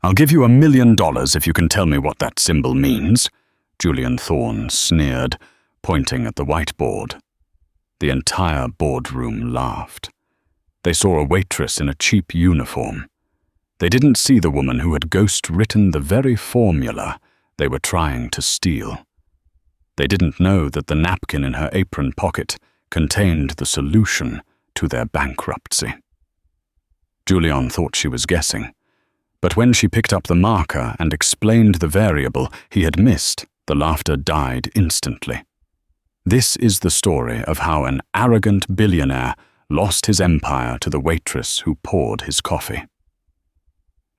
"I'll give you $1 million if you can tell me what that symbol means," Julian Thorne sneered, pointing at the whiteboard. The entire boardroom laughed. They saw a waitress in a cheap uniform. They didn't see the woman who had ghost-written the very formula they were trying to steal. They didn't know that the napkin in her apron pocket contained the solution to their bankruptcy. Julian thought she was guessing, but when she picked up the marker and explained the variable he had missed, the laughter died instantly. This is the story of how an arrogant billionaire lost his empire to the waitress who poured his coffee.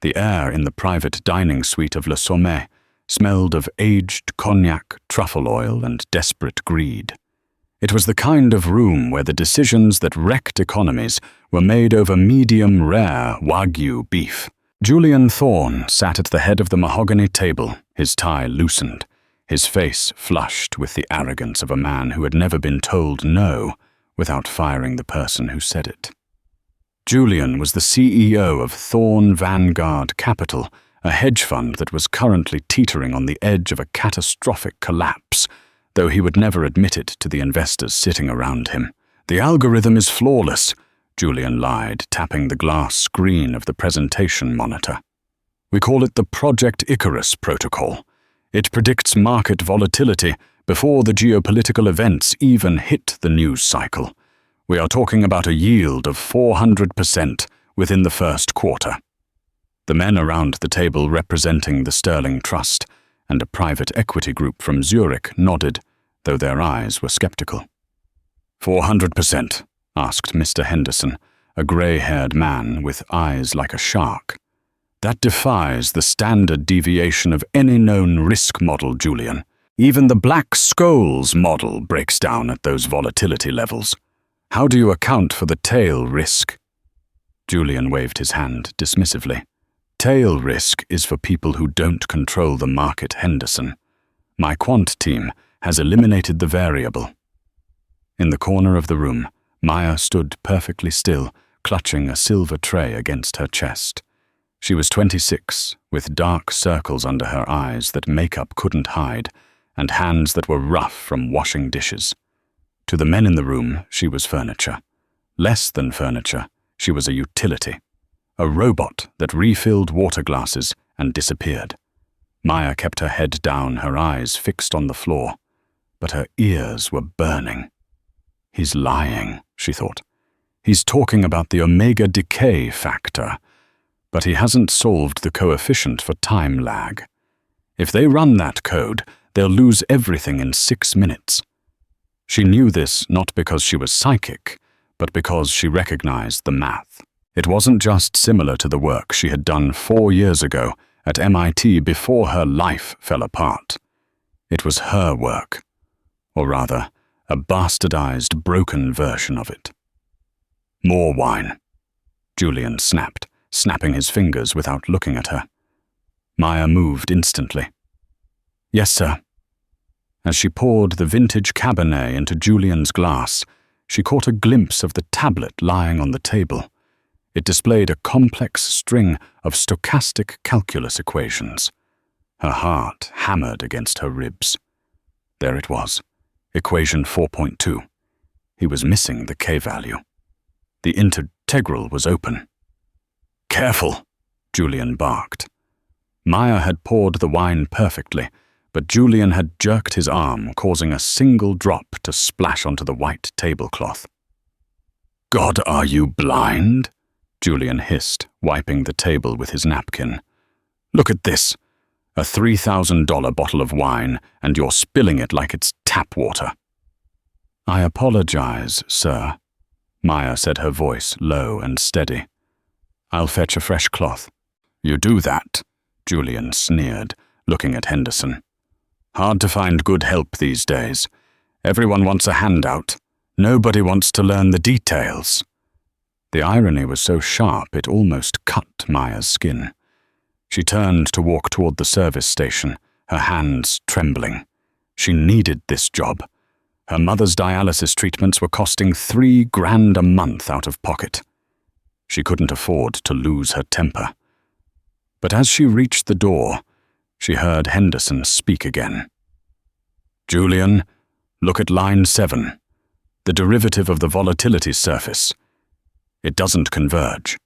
The air in the private dining suite of Le Sommet smelled of aged cognac, truffle oil, and desperate greed. It was the kind of room where the decisions that wrecked economies were made over medium-rare Wagyu beef. Julian Thorne sat at the head of the mahogany table, his tie loosened, his face flushed with the arrogance of a man who had never been told no without firing the person who said it. Julian was the CEO of Thorne Vanguard Capital, a hedge fund that was currently teetering on the edge of a catastrophic collapse, though he would never admit it to the investors sitting around him. "The algorithm is flawless," Julian lied, tapping the glass screen of the presentation monitor. "We call it the Project Icarus protocol. It predicts market volatility before the geopolitical events even hit the news cycle. We are talking about a yield of 400% within the first quarter." The men around the table representing the Sterling Trust and a private equity group from Zurich nodded, though their eyes were skeptical. 400%, asked Mr. Henderson, a grey-haired man with eyes like a shark. "That defies the standard deviation of any known risk model, Julian. Even the Black Scholes model breaks down at those volatility levels. How do you account for the tail risk?" Julian waved his hand dismissively. "Tail risk is for people who don't control the market, Henderson. My quant team has eliminated the variable." In the corner of the room, Maya stood perfectly still, clutching a silver tray against her chest. She was 26, with dark circles under her eyes that makeup couldn't hide, and hands that were rough from washing dishes. To the men in the room, she was furniture. Less than furniture, she was a utility. A robot that refilled water glasses and disappeared. Maya kept her head down, her eyes fixed on the floor, but her ears were burning. "He's lying," she thought. "He's talking about the omega decay factor, but he hasn't solved the coefficient for time lag. If they run that code, they'll lose everything in 6 minutes." She knew this not because she was psychic, but because she recognized the math. It wasn't just similar to the work she had done 4 years ago at MIT before her life fell apart. It was her work, or rather, a bastardized, broken version of it. "More wine," Julian snapped, snapping his fingers without looking at her. Maya moved instantly. "Yes, sir." As she poured the vintage Cabernet into Julian's glass, she caught a glimpse of the tablet lying on the table. It displayed a complex string of stochastic calculus equations. Her heart hammered against her ribs. There it was, equation 4.2. He was missing the k-value. The integral was open. "Careful," Julian barked. Maya had poured the wine perfectly, but Julian had jerked his arm, causing a single drop to splash onto the white tablecloth. "God, are you blind?" Julian hissed, wiping the table with his napkin. "Look at this. A $3,000 bottle of wine, and you're spilling it like it's tap water." "I apologize, sir," Maya said, her voice low and steady. "I'll fetch a fresh cloth." "You do that," Julian sneered, looking at Henderson. "Hard to find good help these days. Everyone wants a handout. Nobody wants to learn the details." The irony was so sharp it almost cut Maya's skin. She turned to walk toward the service station, her hands trembling. She needed this job. Her mother's dialysis treatments were costing $3,000 a month out of pocket. She couldn't afford to lose her temper. But as she reached the door, she heard Henderson speak again. "Julian, look at line 7, the derivative of the volatility surface. It doesn't converge.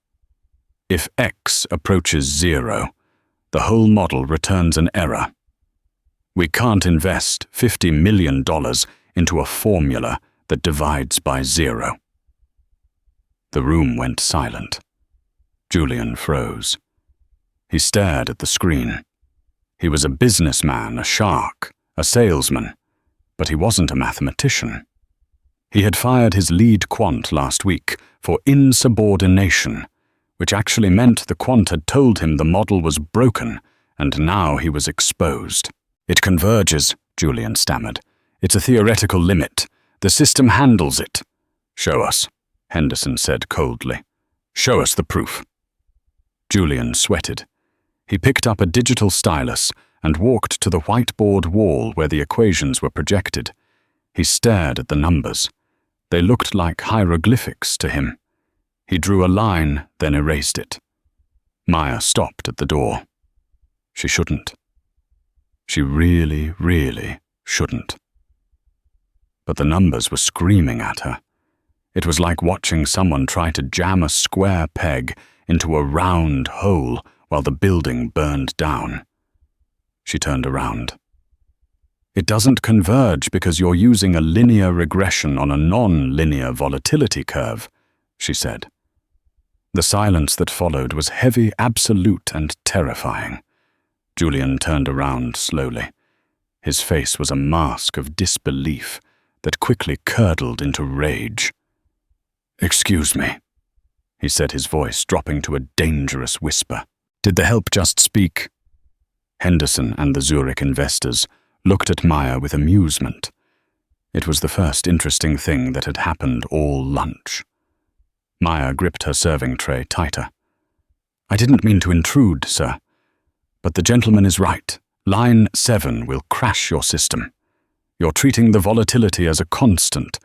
If x approaches 0, the whole model returns an error. We can't invest $50 million into a formula that divides by 0. The room went silent. Julian froze. He stared at the screen. He was a businessman, a shark, a salesman, but he wasn't a mathematician. He had fired his lead quant last week for insubordination, which actually meant the quant had told him the model was broken, and now he was exposed. "It converges," Julian stammered. "It's a theoretical limit. The system handles it." "Show us," Henderson said coldly. "Show us the proof." Julian sweated. He picked up a digital stylus and walked to the whiteboard wall where the equations were projected. He stared at the numbers. They looked like hieroglyphics to him. He drew a line, then erased it. Maya stopped at the door. She shouldn't. She really, really shouldn't. But the numbers were screaming at her. It was like watching someone try to jam a square peg into a round hole while the building burned down. She turned around. "It doesn't converge because you're using a linear regression on a non-linear volatility curve," she said. The silence that followed was heavy, absolute, and terrifying. Julian turned around slowly. His face was a mask of disbelief that quickly curdled into rage. "Excuse me," he said, his voice dropping to a dangerous whisper. "Did the help just speak?" Henderson and the Zurich investors looked at Maya with amusement. It was the first interesting thing that had happened all lunch. Maya gripped her serving tray tighter. "I didn't mean to intrude, sir. But the gentleman is right. Line 7 will crash your system. You're treating the volatility as a constant,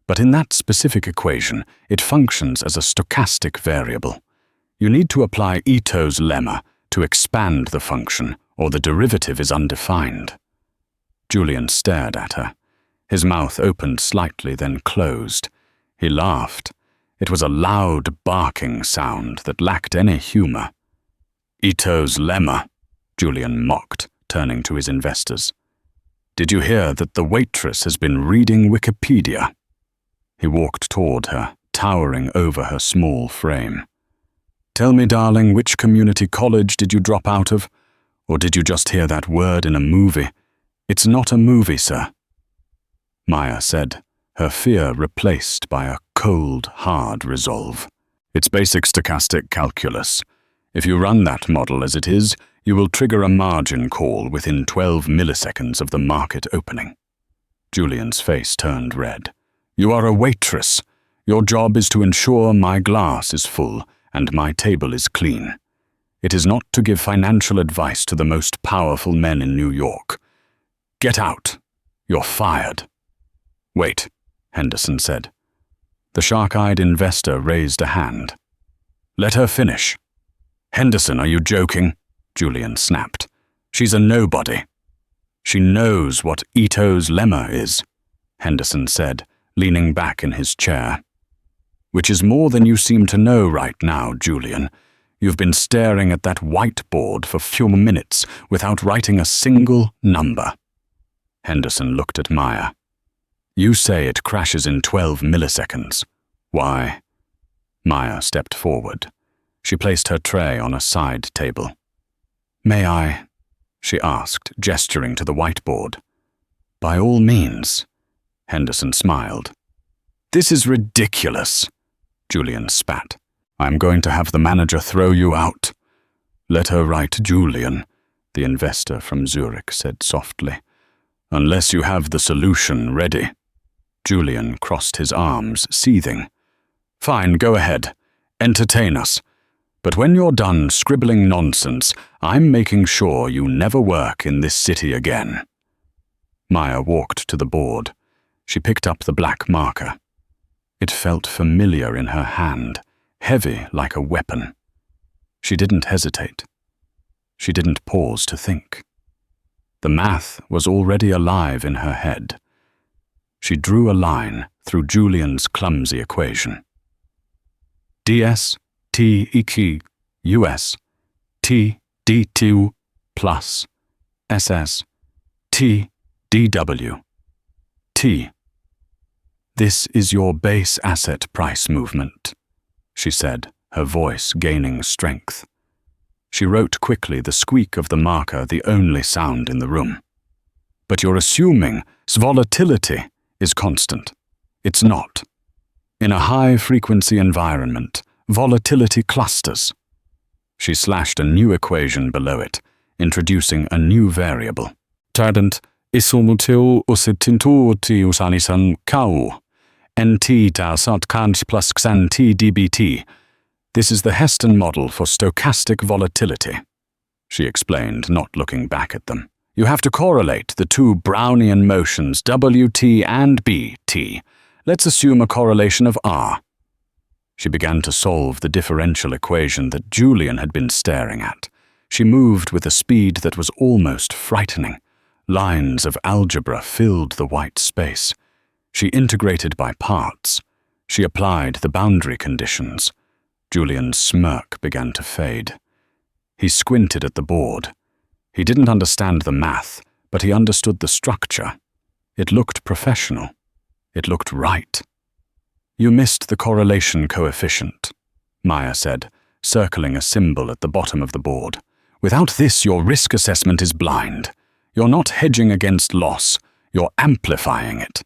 but in that specific equation, it functions as a stochastic variable. You need to apply Ito's lemma to expand the function, or the derivative is undefined." Julian stared at her. His mouth opened slightly, then closed. He laughed. It was a loud, barking sound that lacked any humor. "Ito's lemma," Julian mocked, turning to his investors. "Did you hear that the waitress has been reading Wikipedia?" He walked toward her, towering over her small frame. "Tell me, darling, which community college did you drop out of? Or did you just hear that word in a movie? It's not a movie, sir." Maya said, her fear replaced by a cold, hard resolve. "It's basic stochastic calculus. If you run that model as it is, you will trigger a margin call within 12 milliseconds of the market opening." Julian's face turned red. "You are a waitress. Your job is to ensure my glass is full and my table is clean. It is not to give financial advice to the most powerful men in New York. Get out. You're fired." "Wait," Henderson said. The shark-eyed investor raised a hand. "Let her finish." "Henderson, are you joking?" Julian snapped. "She's a nobody." "She knows what Ito's lemma is," Henderson said, leaning back in his chair. "Which is more than you seem to know right now, Julian. You've been staring at that whiteboard for few minutes without writing a single number." Henderson looked at Maya. "You say it crashes in 12 milliseconds. Why?" Maya stepped forward. She placed her tray on a side table. "May I?" she asked, gesturing to the whiteboard. "By all means." Henderson smiled. "This is ridiculous," Julian spat. "I'm going to have the manager throw you out." "Let her write Julian," the investor from Zurich said softly. "Unless you have the solution ready." Julian crossed his arms, seething. "Fine, go ahead. Entertain us. But when you're done scribbling nonsense, I'm making sure you never work in this city again." Maya walked to the board. She picked up the black marker. It felt familiar in her hand, heavy like a weapon. She didn't hesitate. She didn't pause to think. The math was already alive in her head. She drew a line through Julian's clumsy equation. ds t eq us t d2 plus ss t dw t. This is your base asset price movement, she said, her voice gaining strength. She wrote quickly, the squeak of the marker the only sound in the room. But you're assuming volatility is constant. It's not. In a high-frequency environment, volatility clusters. She slashed a new equation below it, introducing a new variable. Tardant isomuteo usitintuoti usanisan kau. Nt ta sat kant plus xan t dbt. This is the Heston model for stochastic volatility, she explained, not looking back at them. You have to correlate the two Brownian motions Wt and Bt. Let's assume a correlation of R. She began to solve the differential equation that Julian had been staring at. She moved with a speed that was almost frightening. Lines of algebra filled the white space. She integrated by parts. She applied the boundary conditions. Julian's smirk began to fade. He squinted at the board. He didn't understand the math, but he understood the structure. It looked professional. It looked right. You missed the correlation coefficient, Maya said, circling a symbol at the bottom of the board. Without this, your risk assessment is blind. You're not hedging against loss. You're amplifying it.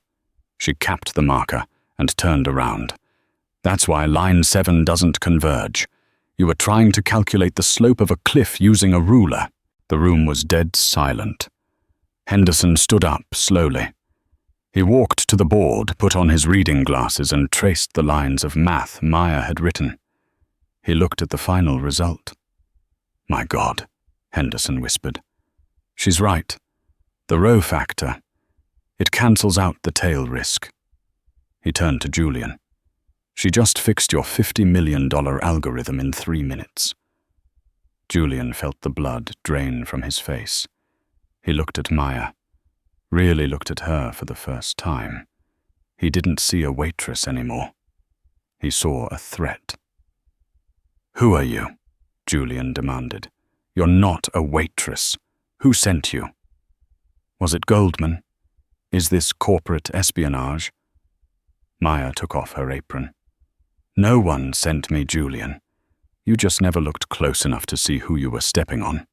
She capped the marker and turned around. That's why line 7 doesn't converge. You were trying to calculate the slope of a cliff using a ruler. The room was dead silent. Henderson stood up slowly. He walked to the board, put on his reading glasses, and traced the lines of math Maya had written. He looked at the final result. My God, Henderson whispered. She's right. The rho factor. It cancels out the tail risk. He turned to Julian. She just fixed your $50 million algorithm in 3 minutes. Julian felt the blood drain from his face. He looked at Maya, really looked at her for the first time. He didn't see a waitress anymore. He saw a threat. Who are you? Julian demanded. You're not a waitress. Who sent you? Was it Goldman? Is this corporate espionage? Maya took off her apron. No one sent me, Julian. You just never looked close enough to see who you were stepping on.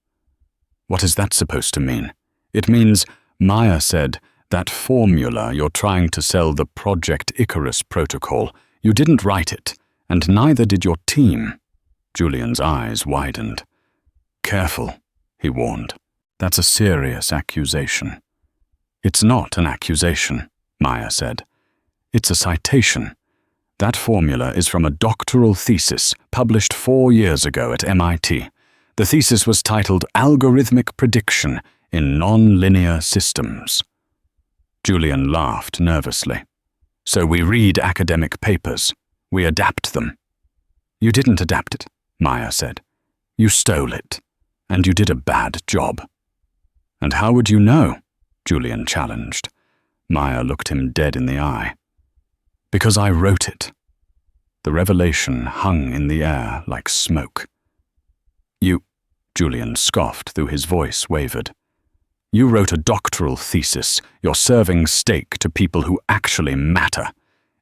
What is that supposed to mean? It means, Maya said, that formula you're trying to sell, the Project Icarus protocol, you didn't write it, and neither did your team. Julian's eyes widened. Careful, he warned. That's a serious accusation. It's not an accusation, Maya said. It's a citation. That formula is from a doctoral thesis published 4 years ago at MIT. The thesis was titled Algorithmic Prediction in Non-Linear Systems. Julian laughed nervously. So we read academic papers. We adapt them. You didn't adapt it, Maya said. You stole it. And you did a bad job. And how would you know? Julian challenged. Maya looked him dead in the eye. Because I wrote it. The revelation hung in the air like smoke. You, Julian scoffed though his voice wavered. You wrote a doctoral thesis. You're serving steak to people who actually matter.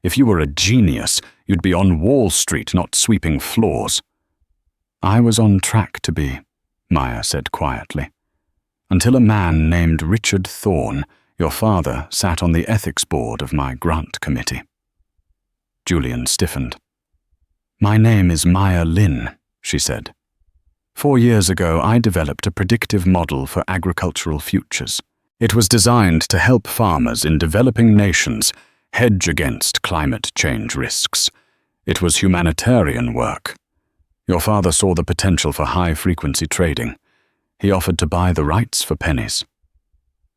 If you were a genius, you'd be on Wall Street, not sweeping floors. I was on track to be, Maya said quietly. Until a man named Richard Thorne, your father, sat on the ethics board of my grant committee. Julian stiffened. My name is Maya Lin, she said. 4 years ago, I developed a predictive model for agricultural futures. It was designed to help farmers in developing nations hedge against climate change risks. It was humanitarian work. Your father saw the potential for high-frequency trading. He offered to buy the rights for pennies.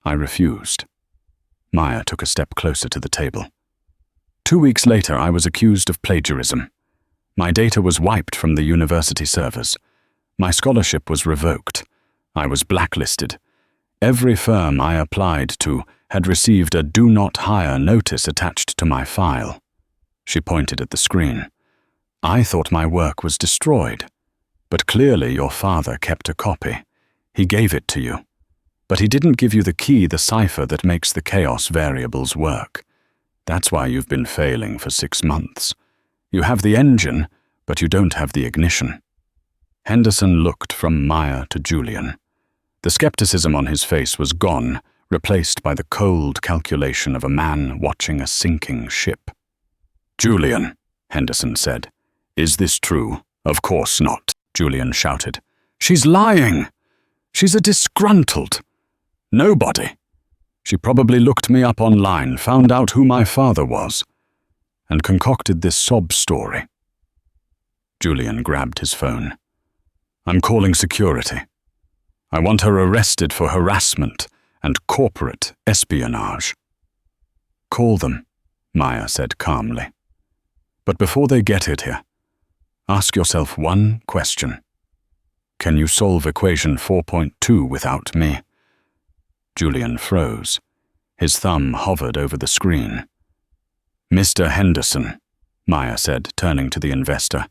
I refused. Maya took a step closer to the table. 2 weeks later, I was accused of plagiarism. My data was wiped from the university servers. My scholarship was revoked. I was blacklisted. Every firm I applied to had received a do not hire notice attached to my file. She pointed at the screen. I thought my work was destroyed, but clearly your father kept a copy. He gave it to you, but he didn't give you the key, the cipher that makes the chaos variables work. That's why you've been failing for 6 months. You have the engine, but you don't have the ignition. Henderson looked from Maya to Julian. The skepticism on his face was gone, replaced by the cold calculation of a man watching a sinking ship. "Julian," Henderson said, "is this true?" "Of course not," Julian shouted. "She's lying. She's a disgruntled nobody. She probably looked me up online, found out who my father was, and concocted this sob story." Julian grabbed his phone. "I'm calling security. I want her arrested for harassment and corporate espionage." "Call them," Maya said calmly. "But before they get it here, ask yourself one question. Can you solve equation 4.2 without me?" Julian froze. His thumb hovered over the screen. "Mr. Henderson," Maya said, turning to the investor,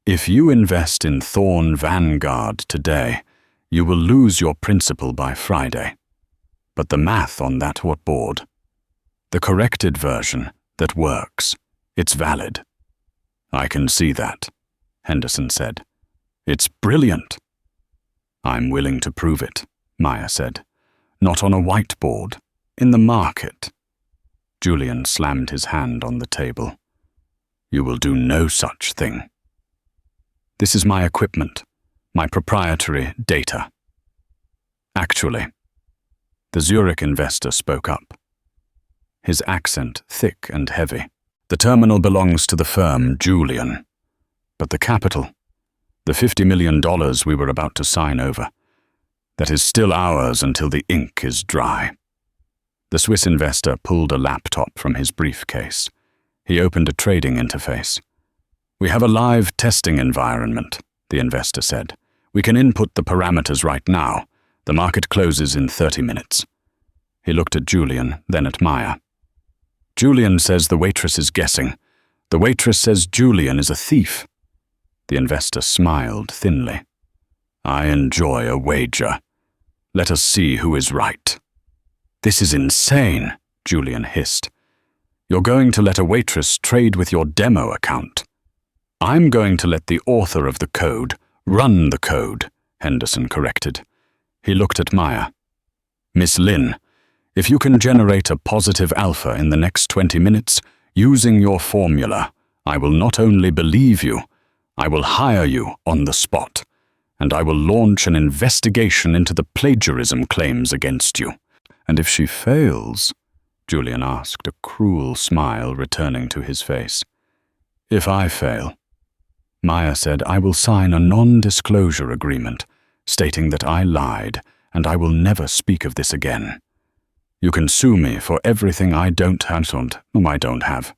"if you invest in Thorn Vanguard today, you will lose your principal by Friday. But the math on that board, the corrected version that works, it's valid." "I can see that," Henderson said. "It's brilliant." "I'm willing to prove it," Maya said. "Not on a whiteboard, in the market." Julian slammed his hand on the table. "You will do no such thing." "This is my equipment, my proprietary data." "Actually," the Zurich investor spoke up, his accent thick and heavy, "the terminal belongs to the firm Julian, but the capital, the $50 million we were about to sign over, that is still ours until the ink is dry." The Swiss investor pulled a laptop from his briefcase. He opened a trading interface. "We have a live testing environment," the investor said. "We can input the parameters right now. The market closes in 30 minutes. He looked at Julian, then at Maya. "Julian says the waitress is guessing. The waitress says Julian is a thief." The investor smiled thinly. "I enjoy a wager. Let us see who is right." "This is insane," Julian hissed. "You're going to let a waitress trade with your demo account." "I'm going to let the author of the code run the code," Henderson corrected. He looked at Maya. "Miss Lin, if you can generate a positive alpha in the next 20 minutes using your formula, I will not only believe you, I will hire you on the spot, and I will launch an investigation into the plagiarism claims against you." "And if she fails?" Julian asked, a cruel smile returning to his face. "If I fail," Maya said, "I will sign a non-disclosure agreement stating that I lied and I will never speak of this again. You can sue me for everything I don't have."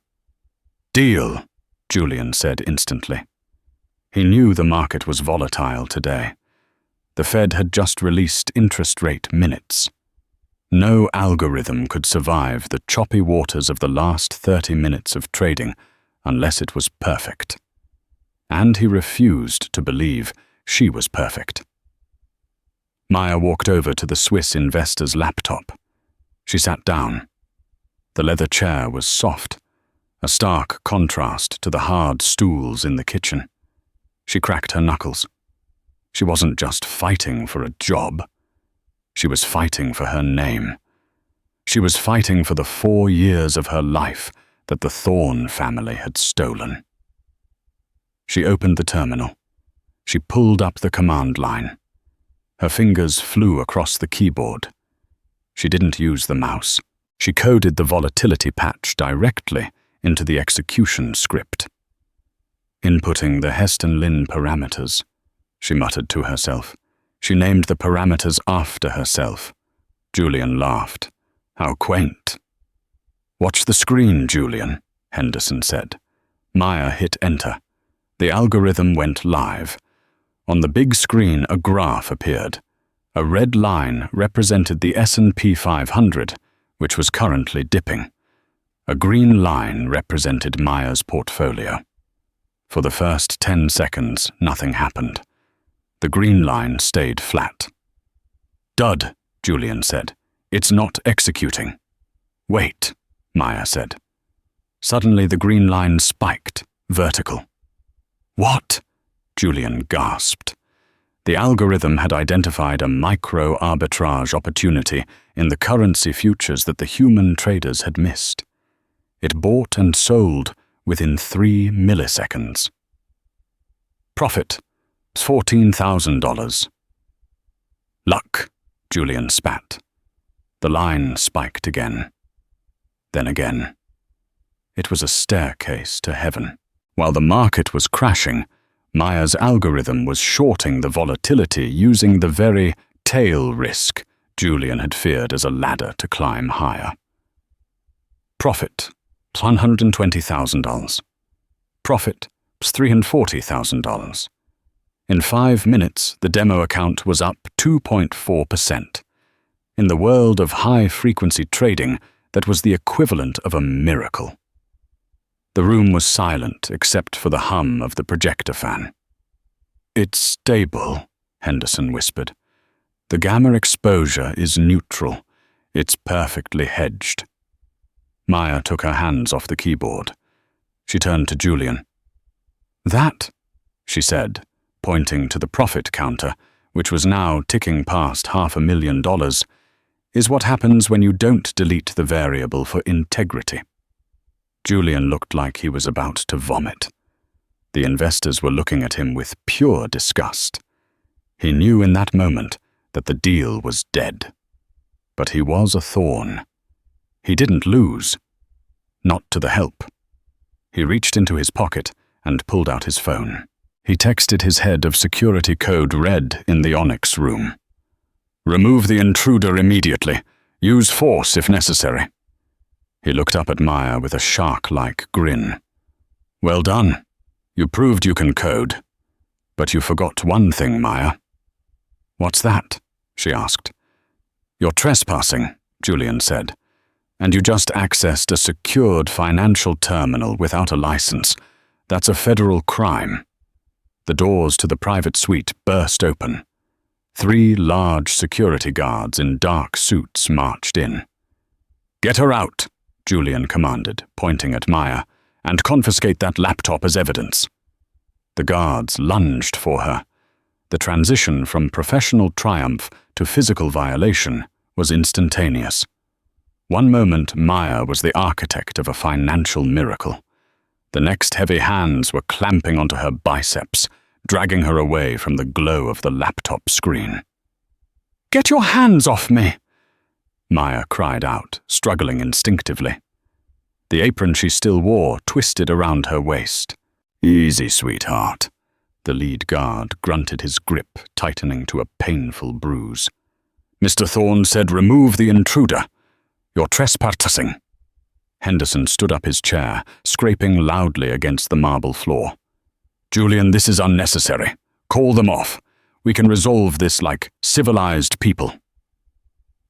"Deal," Julian said instantly. He knew the market was volatile today. The Fed had just released interest rate minutes. No algorithm could survive the choppy waters of the last 30 minutes of trading unless it was perfect. And he refused to believe she was perfect. Maya walked over to the Swiss investor's laptop. She sat down. The leather chair was soft, a stark contrast to the hard stools in the kitchen. She cracked her knuckles. She wasn't just fighting for a job. She was fighting for her name. She was fighting for the 4 years of her life that the Thorn family had stolen. She opened the terminal. She pulled up the command line. Her fingers flew across the keyboard. She didn't use the mouse. She coded the volatility patch directly into the execution script. Inputting the Heston-Lin parameters, she muttered to herself. She named the parameters after herself. Julian laughed. How quaint. "Watch the screen, Julian," Henderson said. Maya hit enter. The algorithm went live. On the big screen, a graph appeared. A red line represented the S&P 500, which was currently dipping. A green line represented Maya's portfolio. For the first 10 seconds, nothing happened. The green line stayed flat. "Dud," Julian said. "It's not executing." "Wait," Maya said. Suddenly the green line spiked, vertical. "What?" Julian gasped. The algorithm had identified a micro-arbitrage opportunity in the currency futures that the human traders had missed. It bought and sold within 3 milliseconds. Profit, $14,000. "Luck," Julian spat. The line spiked again. Then again. It was a staircase to heaven. While the market was crashing, Maya's algorithm was shorting the volatility using the very tail risk Julian had feared as a ladder to climb higher. Profit, $120,000. Profit, $340,000. In 5 minutes, the demo account was up 2.4%. In the world of high-frequency trading, that was the equivalent of a miracle. The room was silent except for the hum of the projector fan. "It's stable," Henderson whispered. "The gamma exposure is neutral. It's perfectly hedged." Maya took her hands off the keyboard. She turned to Julian. "That," she said, pointing to the profit counter, which was now ticking past $500,000, "is what happens when you don't delete the variable for integrity." Julian looked like he was about to vomit. The investors were looking at him with pure disgust. He knew in that moment that the deal was dead. But he was a thorn. He didn't lose. Not to the help. He reached into his pocket and pulled out his phone. He texted his head of security code red in the Onyx room. "Remove the intruder immediately. Use force if necessary." He looked up at Maya with a shark-like grin. "Well done. You proved you can code. But you forgot one thing, Maya." "What's that?" she asked. "You're trespassing," Julian said. "And you just accessed a secured financial terminal without a license. That's a federal crime." The doors to the private suite burst open. 3 large security guards in dark suits marched in. "Get her out," Julian commanded, pointing at Maya, "and confiscate that laptop as evidence." The guards lunged for her. The transition from professional triumph to physical violation was instantaneous. One moment, Maya was the architect of a financial miracle. The next, heavy hands were clamping onto her biceps, dragging her away from the glow of the laptop screen. "Get your hands off me!" Maya cried out, struggling instinctively. The apron she still wore twisted around her waist. "Easy, sweetheart." The lead guard grunted, his grip tightening to a painful bruise. "Mr. Thorne said remove the intruder. You're trespassing." Henderson stood up his chair, scraping loudly against the marble floor. "Julian, this is unnecessary. Call them off. We can resolve this like civilized people."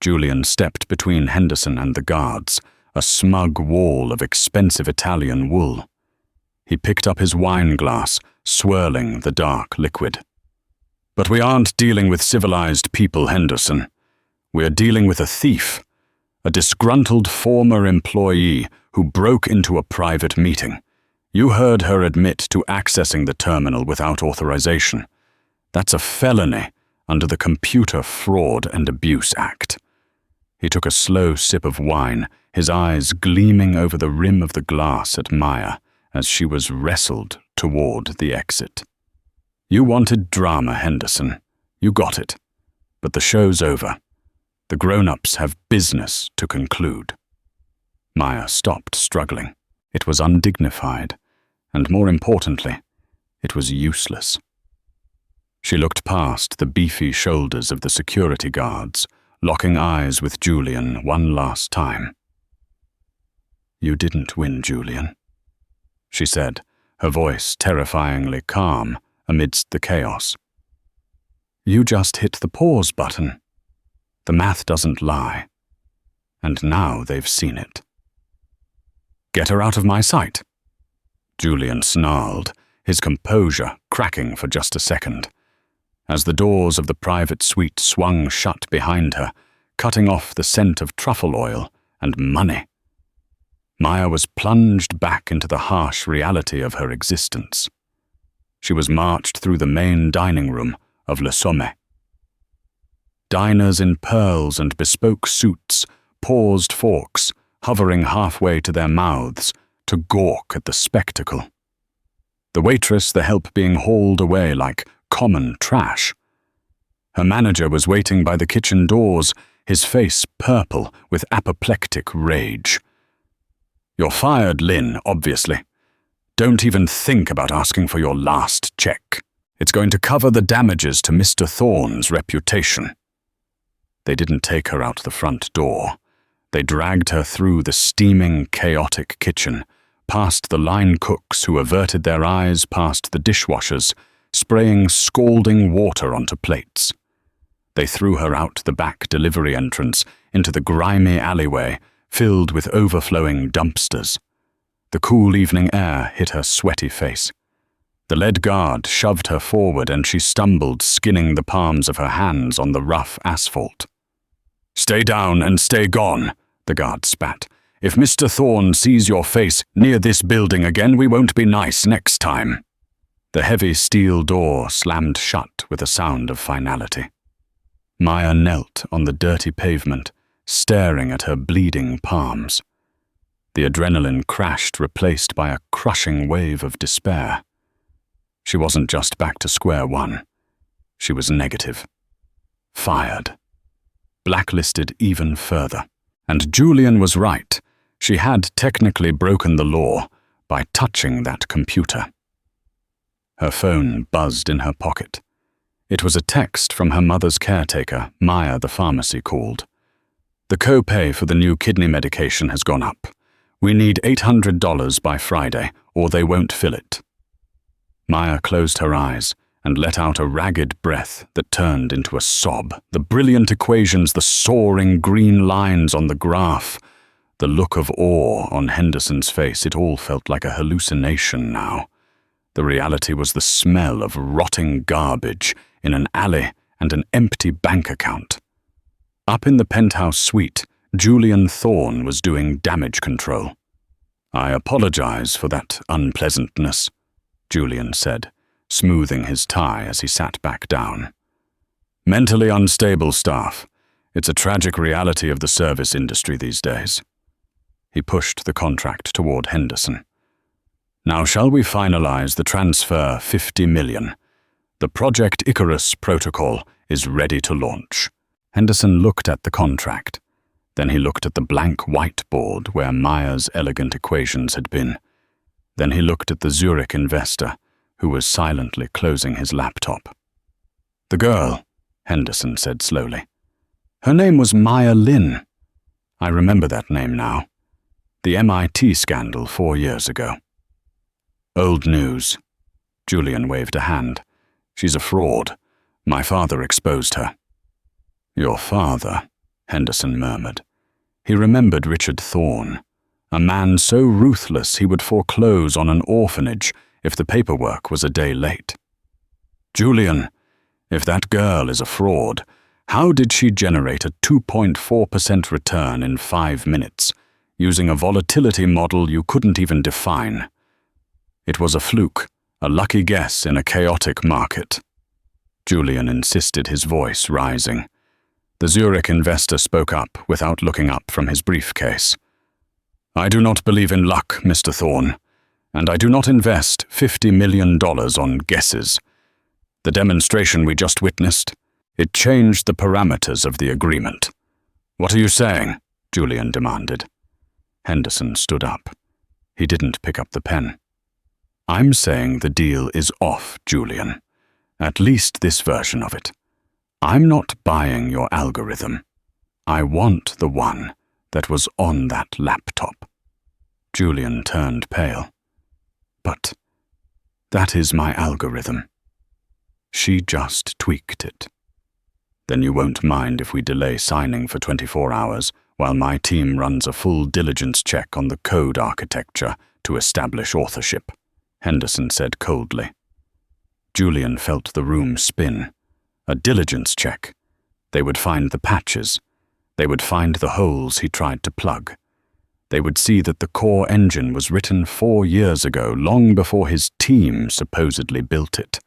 Julian stepped between Henderson and the guards, a smug wall of expensive Italian wool. He picked up his wine glass, swirling the dark liquid. "But we aren't dealing with civilized people, Henderson. We're dealing with a thief, a disgruntled former employee who broke into a private meeting. You heard her admit to accessing the terminal without authorization. That's a felony under the Computer Fraud and Abuse Act." He took a slow sip of wine, his eyes gleaming over the rim of the glass at Maya as she was wrestled toward the exit. "You wanted drama, Henderson. You got it. But the show's over. The grown-ups have business to conclude." Maya stopped struggling. It was undignified, and more importantly, it was useless. She looked past the beefy shoulders of the security guards, locking eyes with Julian one last time. "You didn't win, Julian," she said, her voice terrifyingly calm amidst the chaos. You just hit the pause button. The math doesn't lie. And now they've seen it. Get her out of my sight. Julian snarled, his composure cracking for just a second. As the doors of the private suite swung shut behind her, cutting off the scent of truffle oil and money, Maya was plunged back into the harsh reality of her existence. She was marched through the main dining room of Le Sommet. Diners in pearls and bespoke suits paused forks, hovering halfway to their mouths to gawk at the spectacle. The waitress, the help being hauled away like common trash. Her manager was waiting by the kitchen doors, his face purple with apoplectic rage. You're fired, Lynn, obviously. Don't even think about asking for your last check. It's going to cover the damages to Mr. Thorne's reputation. They didn't take her out the front door. They dragged her through the steaming, chaotic kitchen, past the line cooks who averted their eyes past the dishwashers, spraying scalding water onto plates. They threw her out the back delivery entrance into the grimy alleyway filled with overflowing dumpsters. The cool evening air hit her sweaty face. The lead guard shoved her forward and she stumbled, skinning the palms of her hands on the rough asphalt. Stay down and stay gone, the guard spat. If Mr. Thorne sees your face near this building again, we won't be nice next time. The heavy steel door slammed shut with a sound of finality. Maya knelt on the dirty pavement, staring at her bleeding palms. The adrenaline crashed, replaced by a crushing wave of despair. She wasn't just back to square one. She was negative. Fired. Blacklisted even further. And Julian was right. She had technically broken the law by touching that computer. Her phone buzzed in her pocket. It was a text from her mother's caretaker, Maya the pharmacy called. The co-pay for the new kidney medication has gone up. We need $800 by Friday, or they won't fill it. Maya closed her eyes and let out a ragged breath that turned into a sob. The brilliant equations, the soaring green lines on the graph, the look of awe on Henderson's face, it all felt like a hallucination now. The reality was the smell of rotting garbage in an alley and an empty bank account. Up in the penthouse suite, Julian Thorne was doing damage control. I apologize for that unpleasantness, Julian said, smoothing his tie as he sat back down. Mentally unstable staff. It's a tragic reality of the service industry these days. He pushed the contract toward Henderson. Now shall we finalize the transfer $50 million? The Project Icarus protocol is ready to launch. Henderson looked at the contract. Then he looked at the blank whiteboard where Maya's elegant equations had been. Then he looked at the Zurich investor, who was silently closing his laptop. The girl, Henderson said slowly. Her name was Maya Lin. I remember that name now. The MIT scandal 4 years ago. Old news. Julian waved a hand. She's a fraud. My father exposed her. Your father, Henderson murmured. He remembered Richard Thorne, a man so ruthless he would foreclose on an orphanage if the paperwork was a day late. Julian, if that girl is a fraud, how did she generate a 2.4% return in 5 minutes, using a volatility model you couldn't even define? It was a fluke, a lucky guess in a chaotic market. Julian insisted, his voice rising. The Zurich investor spoke up without looking up from his briefcase. I do not believe in luck, Mr. Thorne, and I do not invest $50 million on guesses. The demonstration we just witnessed, it changed the parameters of the agreement. What are you saying? Julian demanded. Henderson stood up. He didn't pick up the pen. I'm saying the deal is off, Julian. At least this version of it. I'm not buying your algorithm. I want the one that was on that laptop. Julian turned pale. But that is my algorithm. She just tweaked it. Then you won't mind if we delay signing for 24 hours while my team runs a full diligence check on the code architecture to establish authorship, Henderson said coldly. Julian felt the room spin. A diligence check. They would find the patches. They would find the holes he tried to plug. They would see that the core engine was written 4 years ago, long before his team supposedly built it.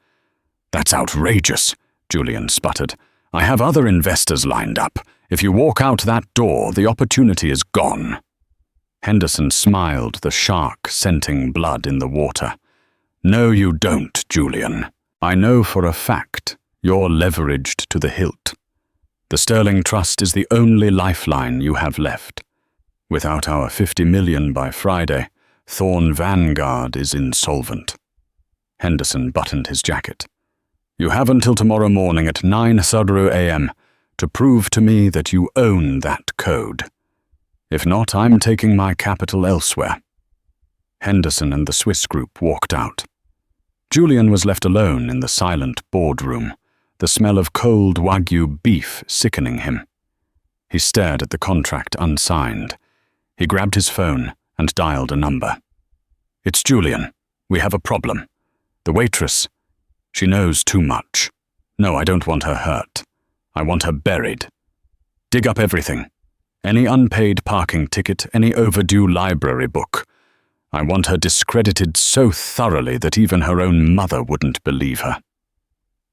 "That's outrageous," Julian sputtered. "I have other investors lined up. If you walk out that door, the opportunity is gone." Henderson smiled, the shark scenting blood in the water. "No, you don't, Julian. I know for a fact you're leveraged to the hilt. The Sterling Trust is the only lifeline you have left. Without our 50 million by Friday, Thorn Vanguard is insolvent." Henderson buttoned his jacket. "You have until tomorrow morning at 9:30 a.m. to prove to me that you own that code. If not, I'm taking my capital elsewhere." Henderson and the Swiss group walked out. Julian was left alone in the silent boardroom, the smell of cold Wagyu beef sickening him. He stared at the contract unsigned. He grabbed his phone and dialed a number. "It's Julian. We have a problem. The waitress. She knows too much. No, I don't want her hurt. I want her buried. Dig up everything. Any unpaid parking ticket, any overdue library book. I want her discredited so thoroughly that even her own mother wouldn't believe her."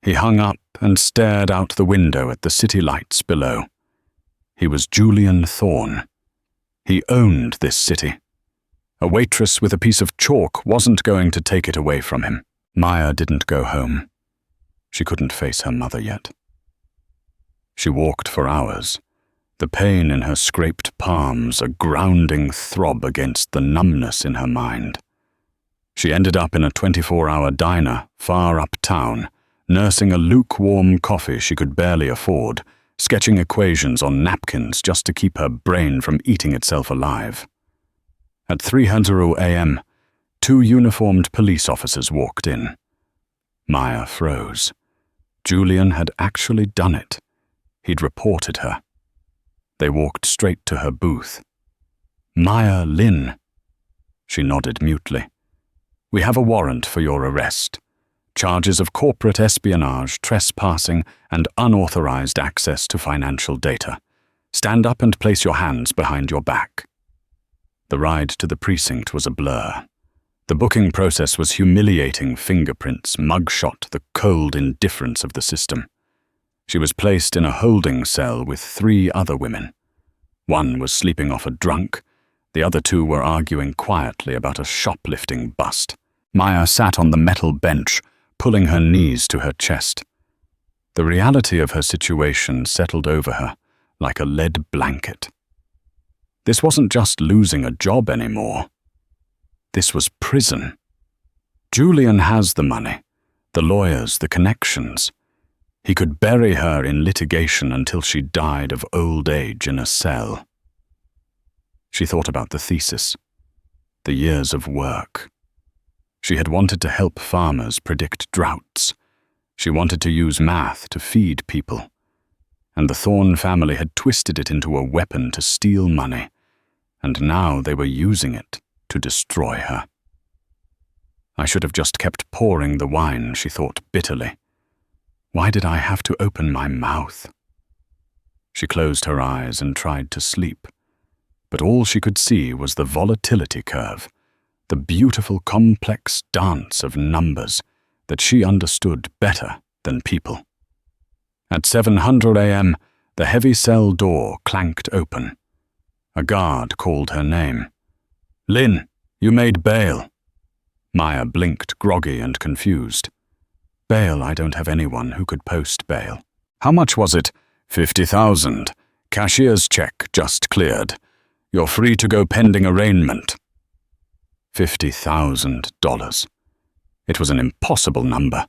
He hung up and stared out the window at the city lights below. He was Julian Thorn. He owned this city. A waitress with a piece of chalk wasn't going to take it away from him. Maya didn't go home. She couldn't face her mother yet. She walked for hours, the pain in her scraped palms a grounding throb against the numbness in her mind. She ended up in a 24-hour diner far uptown, nursing a lukewarm coffee she could barely afford, sketching equations on napkins just to keep her brain from eating itself alive. At 3:00 a.m., 2 uniformed police officers walked in. Maya froze. Julian had actually done it. He'd reported her. They walked straight to her booth. "Maya Lin." She nodded mutely. "We have a warrant for your arrest. Charges of corporate espionage, trespassing, and unauthorized access to financial data. Stand up and place your hands behind your back." The ride to the precinct was a blur. The booking process was humiliating fingerprints, mugshot, the cold indifference of the system. She was placed in a holding cell with 3 other women. One was sleeping off a drunk. The other 2 were arguing quietly about a shoplifting bust. Maya sat on the metal bench, pulling her knees to her chest. The reality of her situation settled over her like a lead blanket. This wasn't just losing a job anymore. This was prison. Julian has the money, the lawyers, the connections. He could bury her in litigation until she died of old age in a cell. She thought about the thesis, the years of work. She had wanted to help farmers predict droughts. She wanted to use math to feed people. And the Thorn family had twisted it into a weapon to steal money, and now they were using it to destroy her. I should have just kept pouring the wine, she thought bitterly. Why did I have to open my mouth? She closed her eyes and tried to sleep, but all she could see was the volatility curve, the beautiful complex dance of numbers that she understood better than people. At 7:00 a.m., the heavy cell door clanked open. A guard called her name. "Lynn, you made bail." Maya blinked, groggy and confused. "Bail? I don't have anyone who could post bail." "How much was it?" 50,000. Cashier's check just cleared. You're free to go pending arraignment." $50,000. It was an impossible number.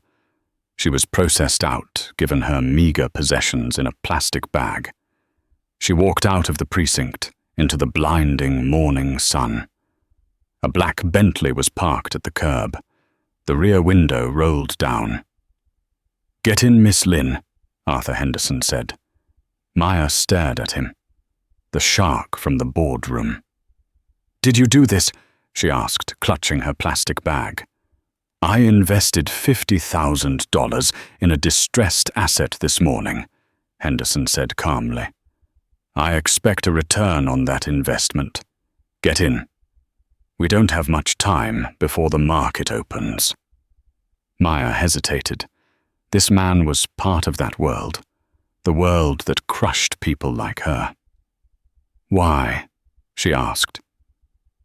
She was processed out, given her meager possessions in a plastic bag. She walked out of the precinct into the blinding morning sun. A black Bentley was parked at the curb. The rear window rolled down. "Get in, Miss Lynn," Arthur Henderson said. Maya stared at him. The shark from the boardroom. "Did you do this?" she asked, clutching her plastic bag. "I invested $50,000 in a distressed asset this morning," Henderson said calmly. "I expect a return on that investment. Get in. We don't have much time before the market opens." Maya hesitated. This man was part of that world, the world that crushed people like her. "Why?" she asked.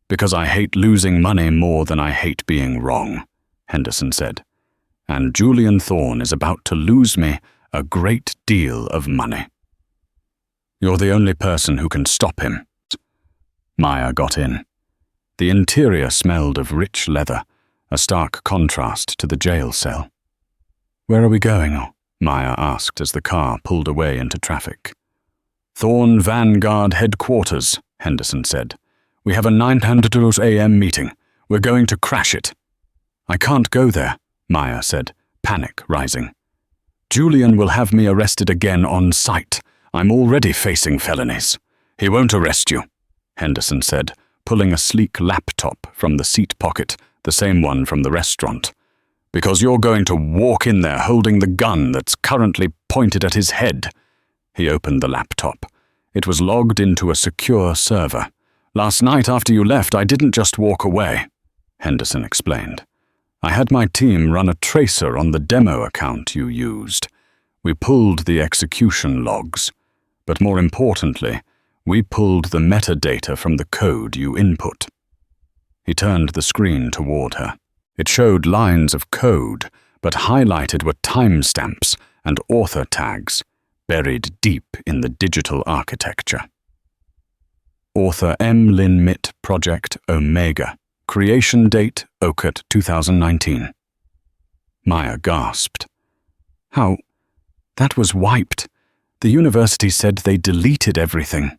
"Because I hate losing money more than I hate being wrong," Henderson said. "And Julian Thorne is about to lose me a great deal of money. You're the only person who can stop him." Maya got in. The interior smelled of rich leather, a stark contrast to the jail cell. "Where are we going?" Maya asked as the car pulled away into traffic. "Thorne Vanguard Headquarters," Henderson said. "We have a 900 a.m. meeting. We're going to crash it." "I can't go there," Maya said, panic rising. "Julian will have me arrested again on sight. I'm already facing felonies." "He won't arrest you," Henderson said, pulling a sleek laptop from the seat pocket, the same one from the restaurant. "Because you're going to walk in there holding the gun that's currently pointed at his head." He opened the laptop. It was logged into a secure server. "Last night after you left, I didn't just walk away," Henderson explained. "I had my team run a tracer on the demo account you used. We pulled the execution logs. But more importantly, we pulled the metadata from the code you input." He turned the screen toward her. It showed lines of code, but highlighted were timestamps and author tags, buried deep in the digital architecture. Author M. Lynn Mitt Project Omega. Creation date OCAT 2019. Maya gasped. "How? That was wiped. The university said they deleted everything."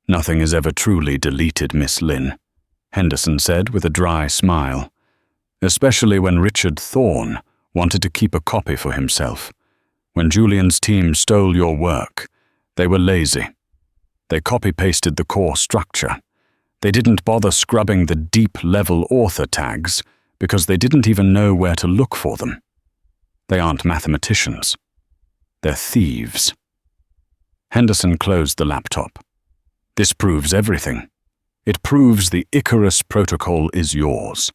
"Nothing is ever truly deleted, Miss Lynn," Henderson said with a dry smile. "Especially when Richard Thorne wanted to keep a copy for himself. When Julian's team stole your work, they were lazy. They copy-pasted the core structure. They didn't bother scrubbing the deep-level author tags because they didn't even know where to look for them. They aren't mathematicians. They're thieves." Henderson closed the laptop. "This proves everything. It proves the Icarus Protocol is yours.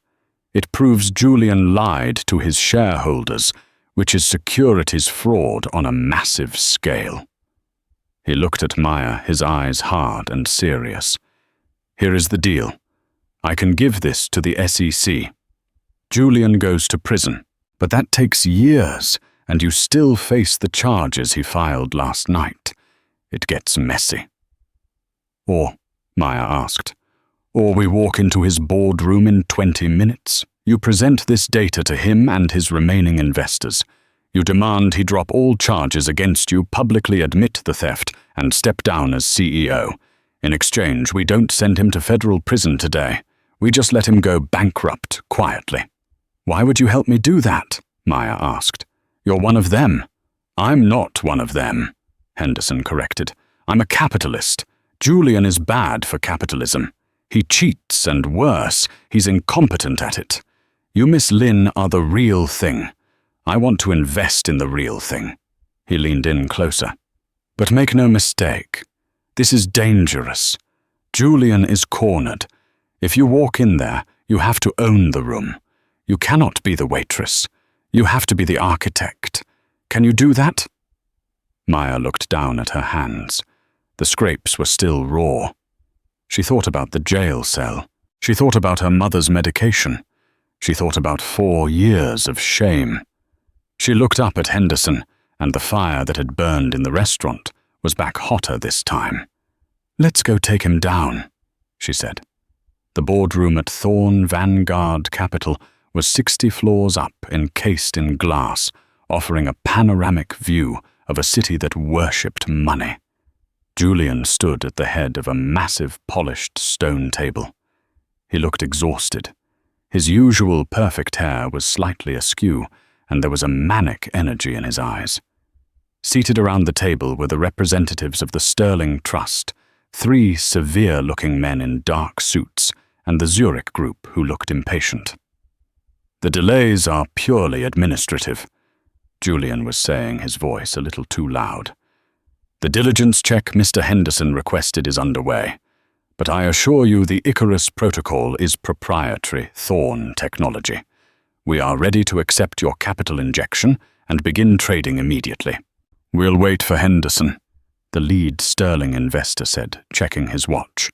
It proves Julian lied to his shareholders, which is securities fraud on a massive scale." He looked at Maya, his eyes hard and serious. "Here is the deal. I can give this to the SEC. Julian goes to prison, but that takes years, and you still face the charges he filed last night. It gets messy." "Or," Maya asked, "or we walk into his boardroom in 20 minutes. You present this data to him and his remaining investors. You demand he drop all charges against you, publicly admit the theft, and step down as CEO. In exchange, we don't send him to federal prison today. We just let him go bankrupt quietly." "Why would you help me do that?" Maya asked. "You're one of them." "I'm not one of them," Henderson corrected. "I'm a capitalist. Julian is bad for capitalism. He cheats, and worse, he's incompetent at it. You, Miss Lynn, are the real thing. I want to invest in the real thing." He leaned in closer. "But make no mistake. This is dangerous. Julian is cornered. If you walk in there, you have to own the room. You cannot be the waitress. You have to be the architect. Can you do that?" Maya looked down at her hands. The scrapes were still raw. She thought about the jail cell. She thought about her mother's medication. She thought about 4 years of shame. She looked up at Henderson, and the fire that had burned in the restaurant was back hotter this time. "Let's go take him down," she said. The boardroom at Thorne Vanguard Capital was 60 floors up, encased in glass, offering a panoramic view of a city that worshipped money. Julian stood at the head of a massive polished stone table. He looked exhausted. His usual perfect hair was slightly askew, and there was a manic energy in his eyes. Seated around the table were the representatives of the Sterling Trust, 3 severe-looking men in dark suits, and the Zurich group who looked impatient. "The delays are purely administrative," Julian was saying, his voice a little too loud. "The diligence check Mr. Henderson requested is underway, but I assure you the Icarus Protocol is proprietary Thorn technology. We are ready to accept your capital injection and begin trading immediately." "We'll wait for Henderson," the lead Sterling investor said, checking his watch.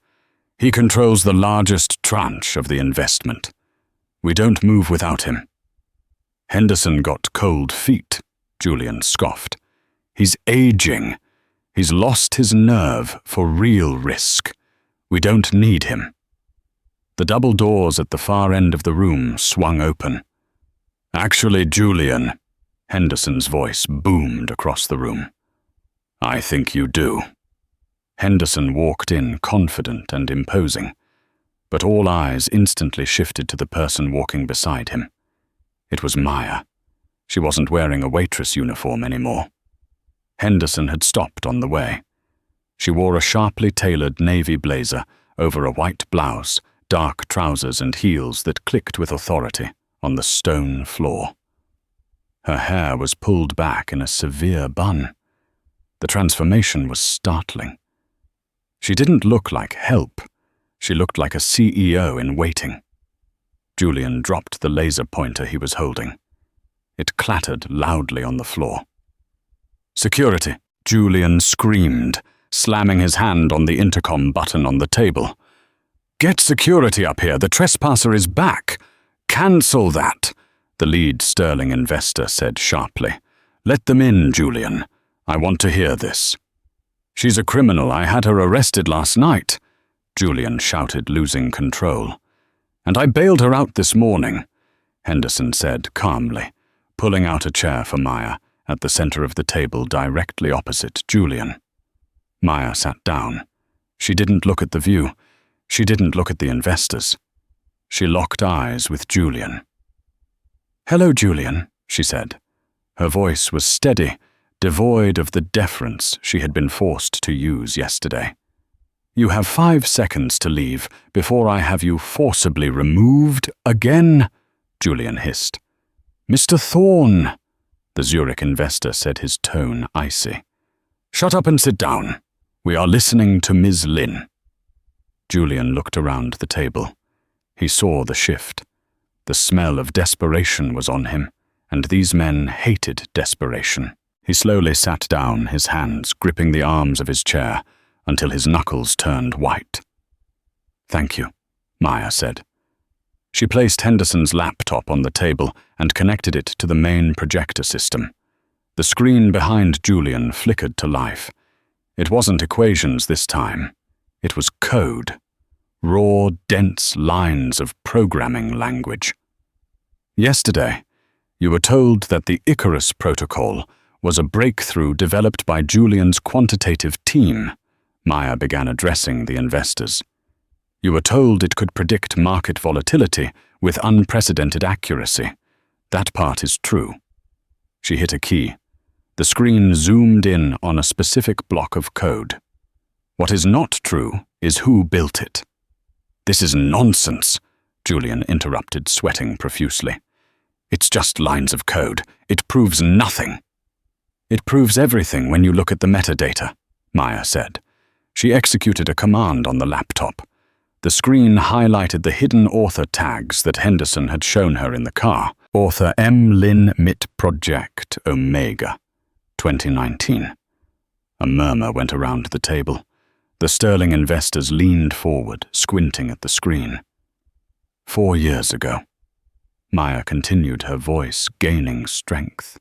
"He controls the largest tranche of the investment. We don't move without him." "Henderson got cold feet," Julian scoffed. "He's aging. He's lost his nerve for real risk. We don't need him." The double doors at the far end of the room swung open. "Actually, Julian," Henderson's voice boomed across the room, "I think you do." Henderson walked in confident and imposing, but all eyes instantly shifted to the person walking beside him. It was Maya. She wasn't wearing a waitress uniform anymore. Henderson had stopped on the way. She wore a sharply tailored navy blazer over a white blouse, dark trousers and heels that clicked with authority on the stone floor. Her hair was pulled back in a severe bun. The transformation was startling. She didn't look like help. She looked like a CEO in waiting. Julian dropped the laser pointer he was holding. It clattered loudly on the floor. "Security!" Julian screamed, slamming his hand on the intercom button on the table. "Get security up here! The trespasser is back! Cancel that!" the lead Sterling investor said sharply. "Let them in, Julian. I want to hear this." "She's a criminal. I had her arrested last night," Julian shouted, losing control. "And I bailed her out this morning," Henderson said calmly, pulling out a chair for Maya at the center of the table directly opposite Julian. Maya sat down. She didn't look at the view. She didn't look at the investors. She locked eyes with Julian. "Hello, Julian," she said. Her voice was steady, devoid of the deference she had been forced to use yesterday. "You have 5 seconds to leave before I have you forcibly removed again," Julian hissed. "Mr. Thorn," the Zurich investor said, his tone icy. "Shut up and sit down. We are listening to Ms. Lin." Julian looked around the table. He saw the shift. The smell of desperation was on him, and these men hated desperation. He slowly sat down, his hands gripping the arms of his chair until his knuckles turned white. "Thank you," Maya said. She placed Henderson's laptop on the table and connected it to the main projector system. The screen behind Julian flickered to life. It wasn't equations this time. It was code. Raw, dense lines of programming language. "Yesterday, you were told that the Icarus Protocol was a breakthrough developed by Julian's quantitative team," Maya began addressing the investors. "You were told it could predict market volatility with unprecedented accuracy. That part is true." She hit a key. The screen zoomed in on a specific block of code. "What is not true is who built it." "This is nonsense," Julian interrupted, sweating profusely. "It's just lines of code. It proves nothing." "It proves everything when you look at the metadata," Maya said. She executed a command on the laptop. The screen highlighted the hidden author tags that Henderson had shown her in the car. Author M. Lin Mit Project Omega, 2019. A murmur went around the table. The Sterling investors leaned forward, squinting at the screen. 4 years ago. Maya continued, her voice gaining strength.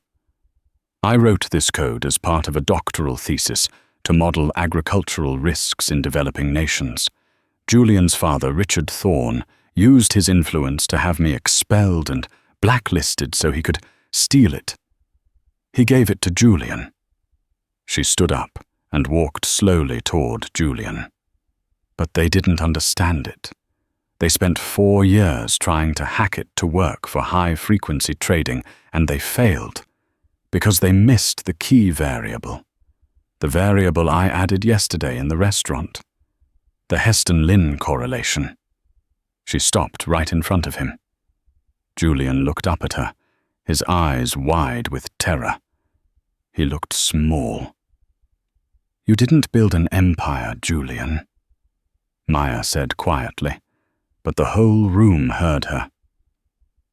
"I wrote this code as part of a doctoral thesis to model agricultural risks in developing nations. Julian's father, Richard Thorn, used his influence to have me expelled and blacklisted so he could steal it. He gave it to Julian." She stood up and walked slowly toward Julian. But they didn't understand it. They spent 4 years trying to hack it to work for high-frequency trading, and they failed because they missed the key variable. The variable I added yesterday in the restaurant. The Heston-Lynn correlation. She stopped right in front of him. Julian looked up at her, his eyes wide with terror. He looked small. "You didn't build an empire, Julian," Maya said quietly, but the whole room heard her.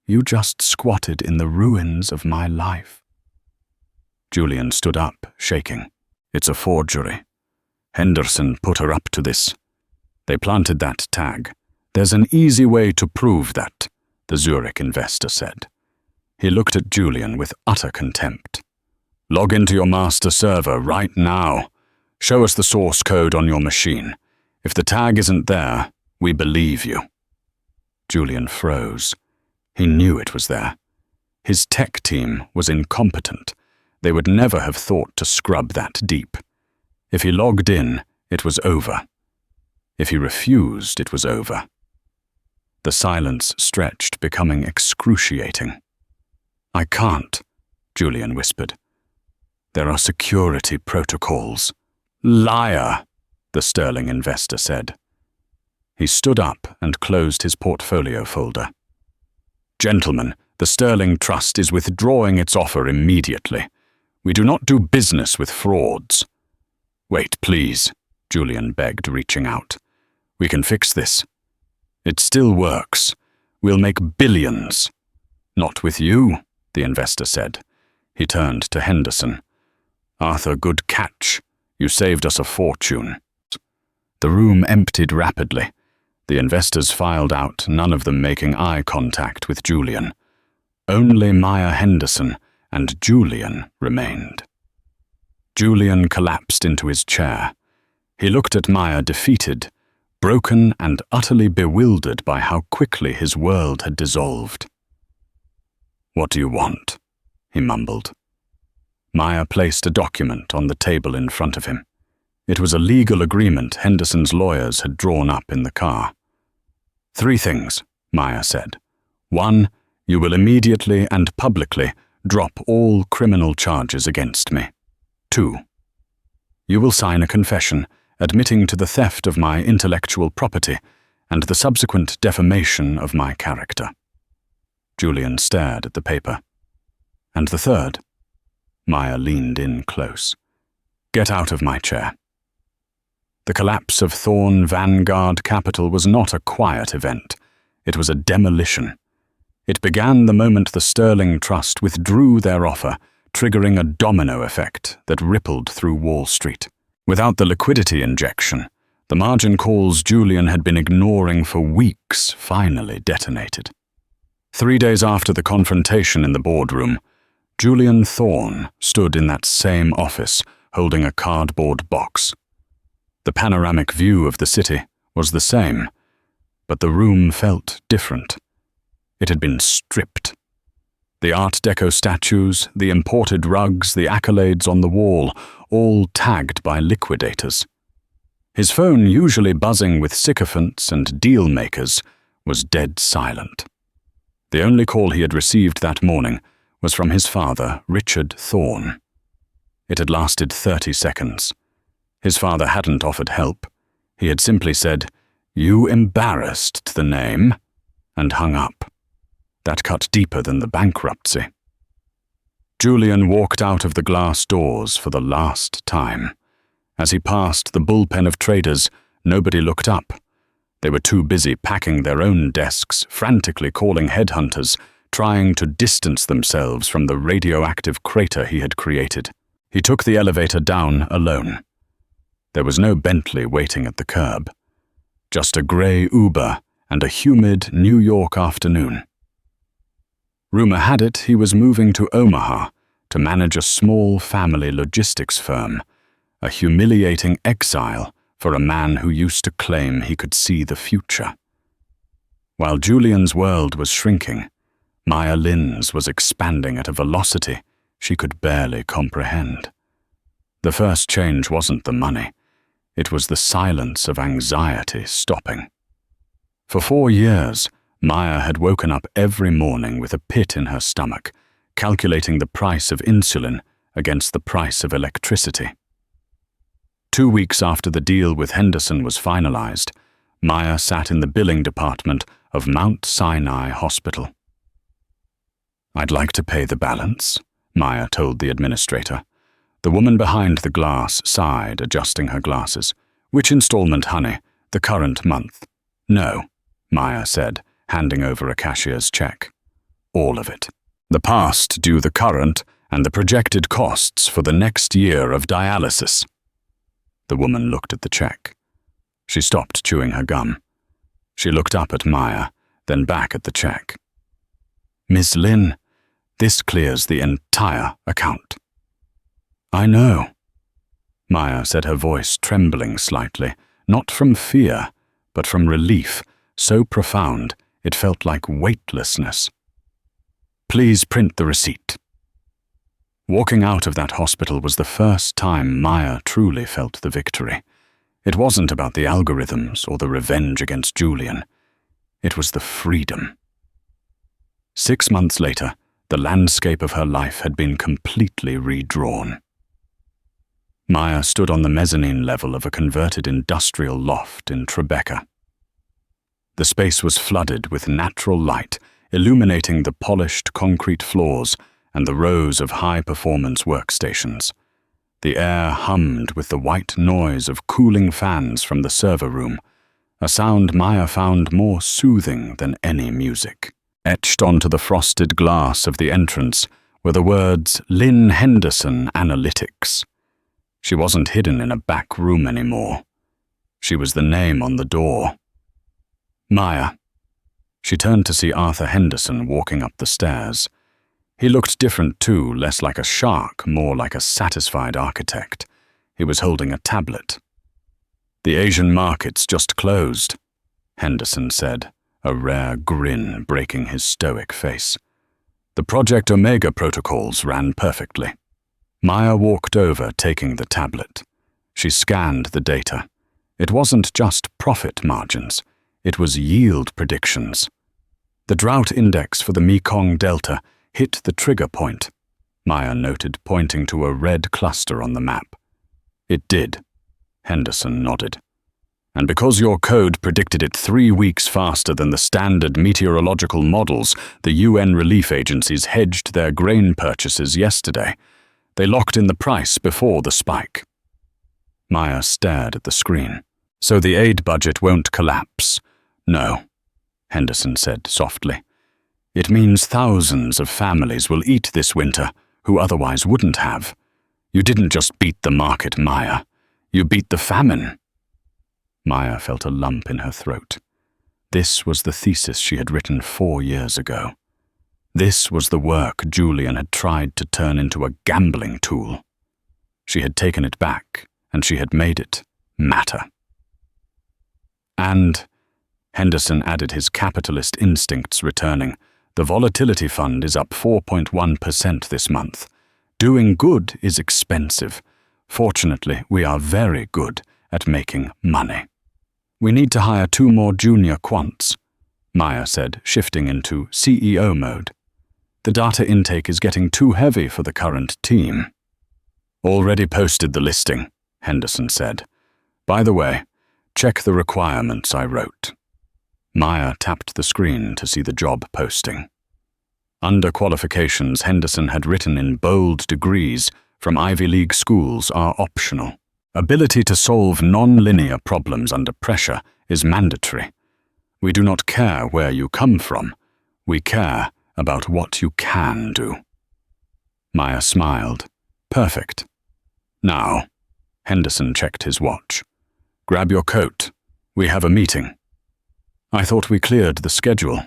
"You just squatted in the ruins of my life." Julian stood up, shaking. "It's a forgery. Henderson put her up to this. They planted that tag. There's an easy way to prove that," the Zurich investor said. He looked at Julian with utter contempt. "Log into your master server right now. Show us the source code on your machine. If the tag isn't there, we believe you." Julian froze. He knew it was there. His tech team was incompetent. They would never have thought to scrub that deep. If he logged in, it was over. If he refused, it was over. The silence stretched, becoming excruciating. "I can't," Julian whispered. "There are security protocols." "Liar," the sterling investor said. He stood up and closed his portfolio folder. "Gentlemen, the Sterling Trust is withdrawing its offer immediately. We do not do business with frauds." "Wait, please," Julian begged, reaching out. "We can fix this. It still works. We'll make billions." "Not with you," the investor said. He turned to Henderson. "Arthur, good catch. You saved us a fortune." The room emptied rapidly. The investors filed out, none of them making eye contact with Julian. Only Maya Henderson and Julian remained. Julian collapsed into his chair. He looked at Maya defeated, broken and utterly bewildered by how quickly his world had dissolved. "What do you want?" he mumbled. Maya placed a document on the table in front of him. It was a legal agreement Henderson's lawyers had drawn up in the car. "3 things," Maya said. 1, you will immediately and publicly drop all criminal charges against me. 2, you will sign a confession admitting to the theft of my intellectual property and the subsequent defamation of my character. Julian stared at the paper. "And the 3rd?" Maya leaned in close. "Get out of my chair." The collapse of Thorn Vanguard Capital was not a quiet event. It was a demolition. It began the moment the Sterling Trust withdrew their offer, triggering a domino effect that rippled through Wall Street. Without the liquidity injection, the margin calls Julian had been ignoring for weeks finally detonated. 3 days after the confrontation in the boardroom, Julian Thorn stood in that same office, holding a cardboard box. The panoramic view of the city was the same, but the room felt different. It had been stripped. The Art Deco statues, the imported rugs, the accolades on the wall, all tagged by liquidators. His phone, usually buzzing with sycophants and deal-makers, was dead silent. The only call he had received that morning was from his father, Richard Thorn. It had lasted 30 seconds. His father hadn't offered help. He had simply said, "You embarrassed the name," and hung up. That cut deeper than the bankruptcy. Julian walked out of the glass doors for the last time. As he passed the bullpen of traders, nobody looked up. They were too busy packing their own desks, frantically calling headhunters, trying to distance themselves from the radioactive crater he had created. He took the elevator down alone. There was no Bentley waiting at the curb. Just a grey Uber and a humid New York afternoon. Rumor had it he was moving to Omaha to manage a small family logistics firm, a humiliating exile for a man who used to claim he could see the future. While Julian's world was shrinking, Maya Lin's was expanding at a velocity she could barely comprehend. The first change wasn't the money. It was the silence of anxiety stopping. For 4 years, Maya had woken up every morning with a pit in her stomach, calculating the price of insulin against the price of electricity. 2 weeks after the deal with Henderson was finalized, Maya sat in the billing department of Mount Sinai Hospital. "I'd like to pay the balance," Maya told the administrator. The woman behind the glass sighed, adjusting her glasses. "Which installment, honey? The current month?" "No," Maya said, handing over a cashier's check. "All of it. The past due the current and the projected costs for the next year of dialysis." The woman looked at the check. She stopped chewing her gum. She looked up at Maya, then back at the check. "Miss Lin, this clears the entire account." "I know," Maya said, her voice trembling slightly, not from fear, but from relief, so profound it felt like weightlessness. "Please print the receipt." Walking out of that hospital was the first time Maya truly felt the victory. It wasn't about the algorithms or the revenge against Julian. It was the freedom. 6 months later, the landscape of her life had been completely redrawn. Maya stood on the mezzanine level of a converted industrial loft in Tribeca. The space was flooded with natural light, illuminating the polished concrete floors and the rows of high-performance workstations. The air hummed with the white noise of cooling fans from the server room, a sound Maya found more soothing than any music. Etched onto the frosted glass of the entrance were the words Lynn Henderson Analytics. She wasn't hidden in a back room anymore. She was the name on the door. "Maya." She turned to see Arthur Henderson walking up the stairs. He looked different too, less like a shark, more like a satisfied architect. He was holding a tablet. "The Asian markets just closed," Henderson said, a rare grin breaking his stoic face. "The Project Omega protocols ran perfectly." Maya walked over, taking the tablet. She scanned the data. It wasn't just profit margins. It was yield predictions. The drought index for the Mekong Delta hit the trigger point, Maya noted, pointing to a red cluster on the map. "It did," Henderson nodded. "And because your code predicted it 3 weeks faster than the standard meteorological models, the UN relief agencies hedged their grain purchases yesterday. They locked in the price before the spike." Maya stared at the screen. "So the aid budget won't collapse?" "No," Henderson said softly. "It means thousands of families will eat this winter who otherwise wouldn't have. You didn't just beat the market, Maya. You beat the famine." Maya felt a lump in her throat. This was the thesis she had written 4 years ago. This was the work Julian had tried to turn into a gambling tool. She had taken it back, and she had made it matter. "And," Henderson added, his capitalist instincts returning, "the volatility fund is up 4.1% this month. Doing good is expensive. Fortunately, we are very good at making money." "We need to hire 2 more junior quants," Maya said, shifting into CEO mode. "The data intake is getting too heavy for the current team." "Already posted the listing," Henderson said. "By the way, check the requirements I wrote." Maya tapped the screen to see the job posting. Under qualifications Henderson had written in bold degrees from Ivy League schools are optional. Ability to solve non-linear problems under pressure is mandatory. We do not care where you come from. We care about what you can do. Maya smiled. "Perfect. Now," Henderson checked his watch. "Grab your coat. We have a meeting." "I thought we cleared the schedule."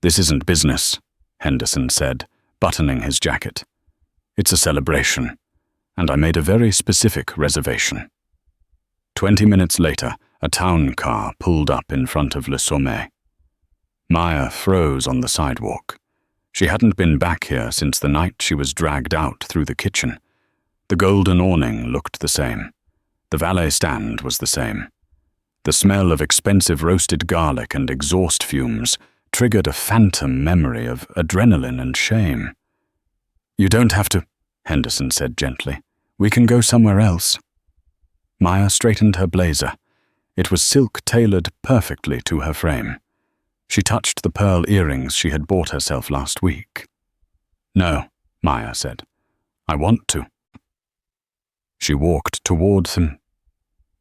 "This isn't business," Henderson said, buttoning his jacket. "It's a celebration, and I made a very specific reservation." 20 minutes later, a town car pulled up in front of Le Sommet. Maya froze on the sidewalk. She hadn't been back here since the night she was dragged out through the kitchen. The golden awning looked the same. The valet stand was the same. The smell of expensive roasted garlic and exhaust fumes triggered a phantom memory of adrenaline and shame. "You don't have to," Henderson said gently. "We can go somewhere else." Maya straightened her blazer. It was silk tailored perfectly to her frame. She touched the pearl earrings she had bought herself last week. "No," Maya said. "I want to." She walked towards him.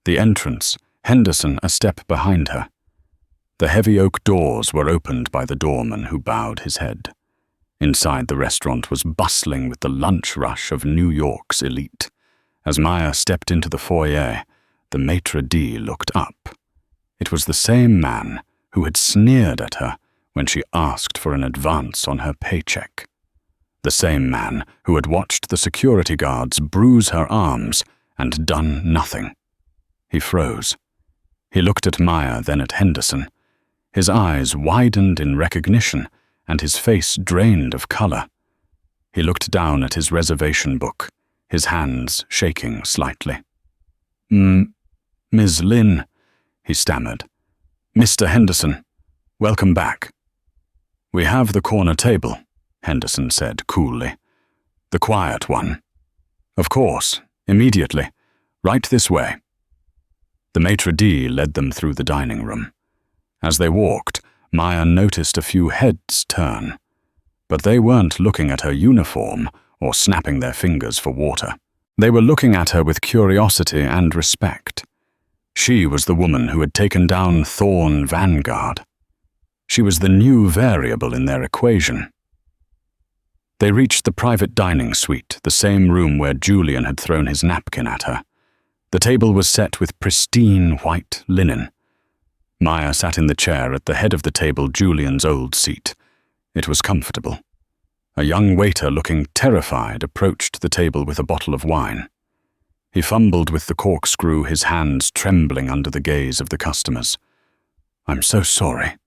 The entrance, Henderson a step behind her. The heavy oak doors were opened by the doorman who bowed his head. Inside, the restaurant was bustling with the lunch rush of New York's elite. As Maya stepped into the foyer, the maitre d' looked up. It was the same man who had sneered at her when she asked for an advance on her paycheck. The same man who had watched the security guards bruise her arms and done nothing. He froze. He looked at Maya, then at Henderson. His eyes widened in recognition, and his face drained of color. He looked down at his reservation book, his hands shaking slightly. "Ms. Lin," he stammered. "Mr. Henderson, welcome back." "We have the corner table," Henderson said coolly. "The quiet one." "Of course, immediately. Right this way." The maitre d' led them through the dining room. As they walked, Maya noticed a few heads turn. But they weren't looking at her uniform or snapping their fingers for water. They were looking at her with curiosity and respect. She was the woman who had taken down Thorn Vanguard. She was the new variable in their equation. They reached the private dining suite, the same room where Julian had thrown his napkin at her. The table was set with pristine white linen. Maya sat in the chair at the head of the table, Julian's old seat. It was comfortable. A young waiter looking terrified approached the table with a bottle of wine. He fumbled with the corkscrew, his hands trembling under the gaze of the customers. "I'm so sorry,"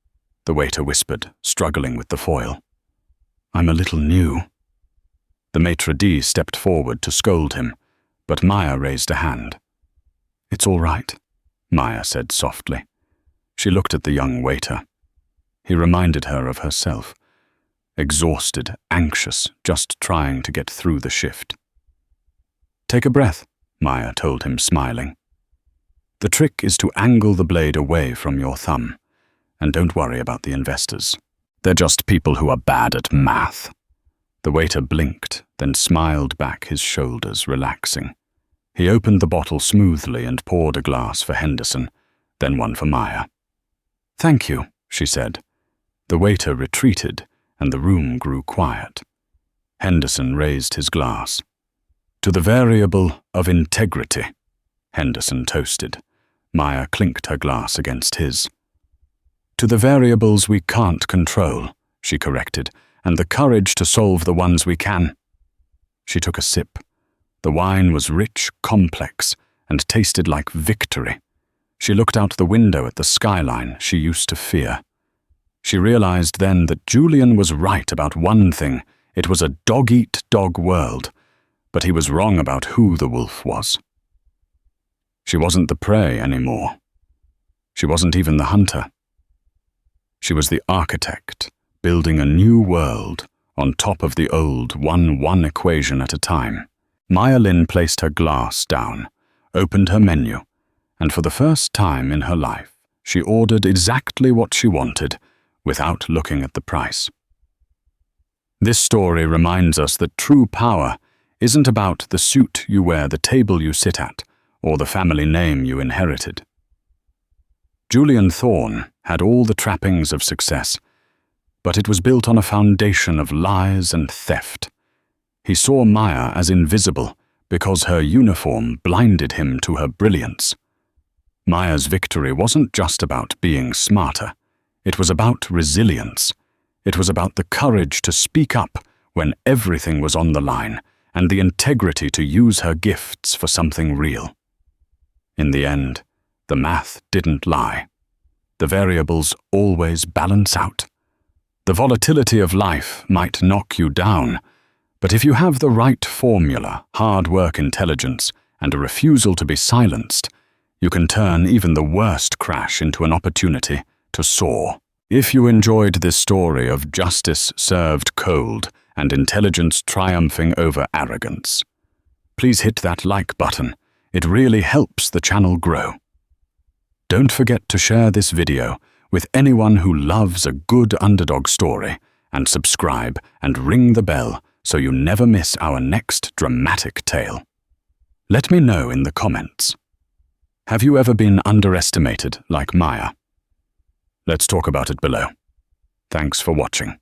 the waiter whispered, struggling with the foil. "I'm a little new." The maitre d' stepped forward to scold him, but Maya raised a hand. "It's all right," Maya said softly. She looked at the young waiter. He reminded her of herself. Exhausted, anxious, just trying to get through the shift. "Take a breath," Maya told him, smiling. "The trick is to angle the blade away from your thumb. And don't worry about the investors. They're just people who are bad at math." The waiter blinked, then smiled back, his shoulders relaxing. He opened the bottle smoothly and poured a glass for Henderson, then one for Maya. "Thank you," she said. The waiter retreated, and the room grew quiet. Henderson raised his glass. "To the variable of integrity," Henderson toasted. Maya clinked her glass against his. "To the variables we can't control," she corrected, "and the courage to solve the ones we can." She took a sip. The wine was rich, complex, and tasted like victory. She looked out the window at the skyline she used to fear. She realized then that Julian was right about one thing. It was a dog-eat-dog world, but he was wrong about who the wolf was. She wasn't the prey anymore. She wasn't even the hunter. She was the architect, building a new world on top of the old one equation at a time. Maya Lin placed her glass down, opened her menu, and for the first time in her life, she ordered exactly what she wanted without looking at the price. This story reminds us that true power isn't about the suit you wear, the table you sit at, or the family name you inherited. Julian Thorn had all the trappings of success, but it was built on a foundation of lies and theft. He saw Maya as invisible because her uniform blinded him to her brilliance. Maya's victory wasn't just about being smarter. It was about resilience. It was about the courage to speak up when everything was on the line, and the integrity to use her gifts for something real. In the end, the math didn't lie. The variables always balance out. The volatility of life might knock you down, but if you have the right formula, hard work, intelligence, and a refusal to be silenced, You can turn even the worst crash into an opportunity to soar. If you enjoyed this story of justice served cold and intelligence triumphing over arrogance, please hit that like button. It really helps the channel grow. Don't forget to share this video with anyone who loves a good underdog story, and subscribe and ring the bell so you never miss our next dramatic tale. Let me know in the comments. Have you ever been underestimated like Maya? Let's talk about it below. Thanks for watching.